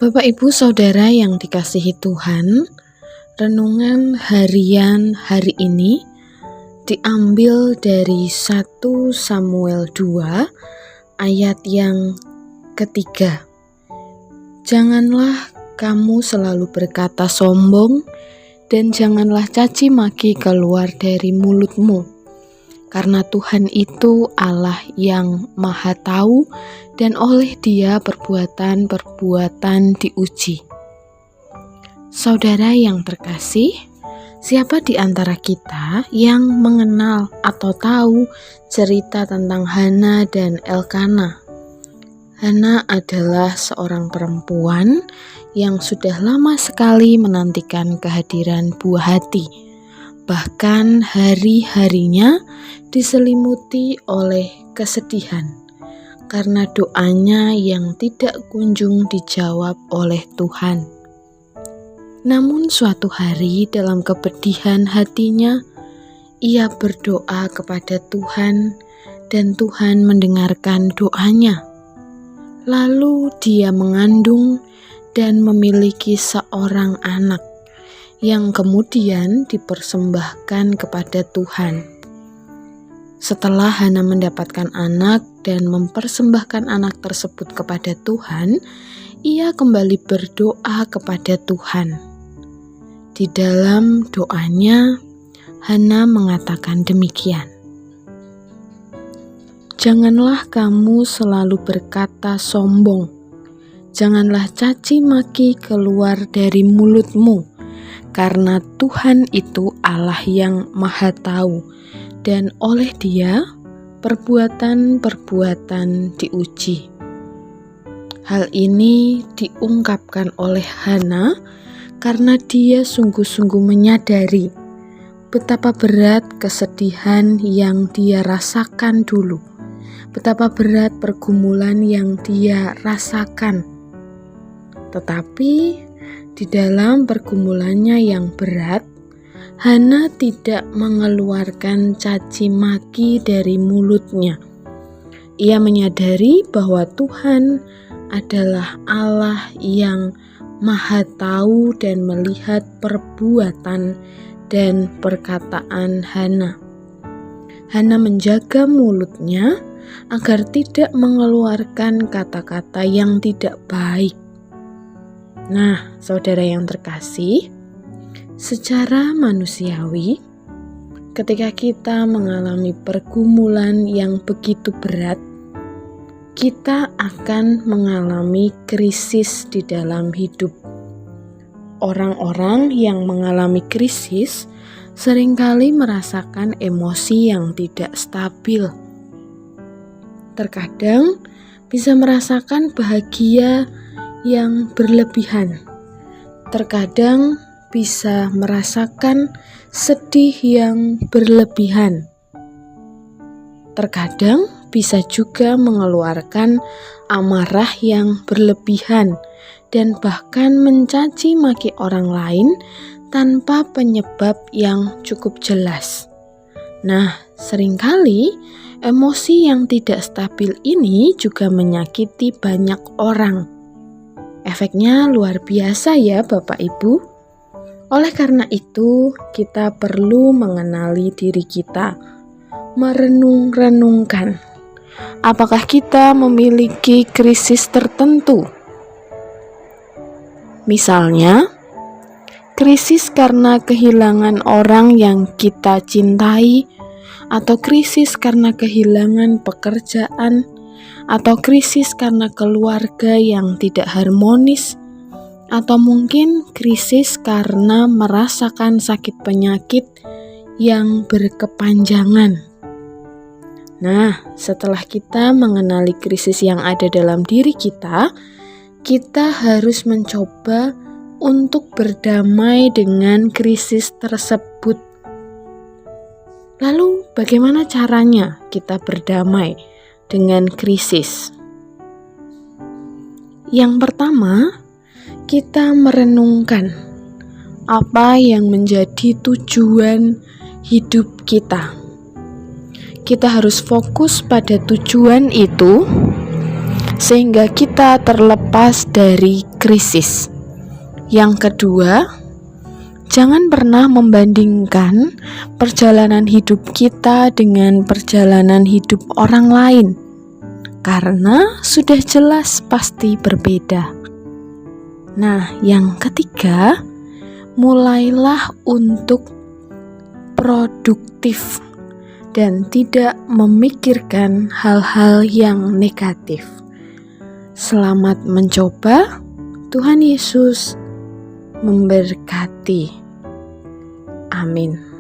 Bapak, Ibu, Saudara yang dikasihi Tuhan, renungan harian hari ini diambil dari 1 Samuel 2 ayat yang ketiga. Janganlah kamu selalu berkata sombong dan janganlah caci maki keluar dari mulutmu, karena Tuhan itu Allah yang Maha Tahu dan oleh Dia perbuatan-perbuatan diuji. Saudara yang terkasih, siapa di antara kita yang mengenal atau tahu cerita tentang Hana dan Elkana? Hana adalah seorang perempuan yang sudah lama sekali menantikan kehadiran buah hati. Bahkan hari-harinya diselimuti oleh kesedihan karena doanya yang tidak kunjung dijawab oleh Tuhan. Namun suatu hari dalam kepedihan hatinya, ia berdoa kepada Tuhan dan Tuhan mendengarkan doanya. Lalu dia mengandung dan memiliki seorang anak yang kemudian dipersembahkan kepada Tuhan. Setelah Hana mendapatkan anak dan mempersembahkan anak tersebut kepada Tuhan, ia kembali berdoa kepada Tuhan. Di dalam doanya, Hana mengatakan demikian. Janganlah kamu selalu berkata sombong, janganlah caci maki keluar dari mulutmu, karena Tuhan itu Allah yang Maha Tahu, dan oleh Dia perbuatan-perbuatan diuji. Hal ini diungkapkan oleh Hana karena dia sungguh-sungguh menyadari betapa berat kesedihan yang dia rasakan dulu, betapa berat pergumulan yang dia rasakan. Tetapi di dalam pergumulannya yang berat, Hana tidak mengeluarkan caci maki dari mulutnya. Ia menyadari bahwa Tuhan adalah Allah yang Maha Tahu dan melihat perbuatan dan perkataan Hana. Hana menjaga mulutnya agar tidak mengeluarkan kata-kata yang tidak baik. Nah, saudara yang terkasih, secara manusiawi, ketika kita mengalami pergumulan yang begitu berat, kita akan mengalami krisis di dalam hidup. Orang-orang yang mengalami krisis seringkali merasakan emosi yang tidak stabil. Terkadang bisa merasakan bahagia yang berlebihan. Terkadang bisa merasakan sedih yang berlebihan. Terkadang bisa juga mengeluarkan amarah yang berlebihan dan bahkan mencaci maki orang lain tanpa penyebab yang cukup jelas. Nah, seringkali emosi yang tidak stabil ini juga menyakiti banyak orang. Efeknya luar biasa ya Bapak Ibu. Oleh karena itu, kita perlu mengenali diri kita, merenung-renungkan. Apakah kita memiliki krisis tertentu? Misalnya, krisis karena kehilangan orang yang kita cintai, atau krisis karena kehilangan pekerjaan, atau krisis karena keluarga yang tidak harmonis, atau mungkin krisis karena merasakan sakit penyakit yang berkepanjangan. Nah, setelah kita mengenali krisis yang ada dalam diri kita harus mencoba untuk berdamai dengan krisis tersebut. Lalu, bagaimana caranya kita berdamai dengan krisis? Yang pertama, kita merenungkan apa yang menjadi tujuan hidup kita. Kita harus fokus pada tujuan itu sehingga kita terlepas dari krisis. Yang kedua, jangan pernah membandingkan perjalanan hidup kita dengan perjalanan hidup orang lain, karena sudah jelas pasti berbeda. Nah, yang ketiga, mulailah untuk produktif dan tidak memikirkan hal-hal yang negatif. Selamat mencoba. Tuhan Yesus memberkati. Amin.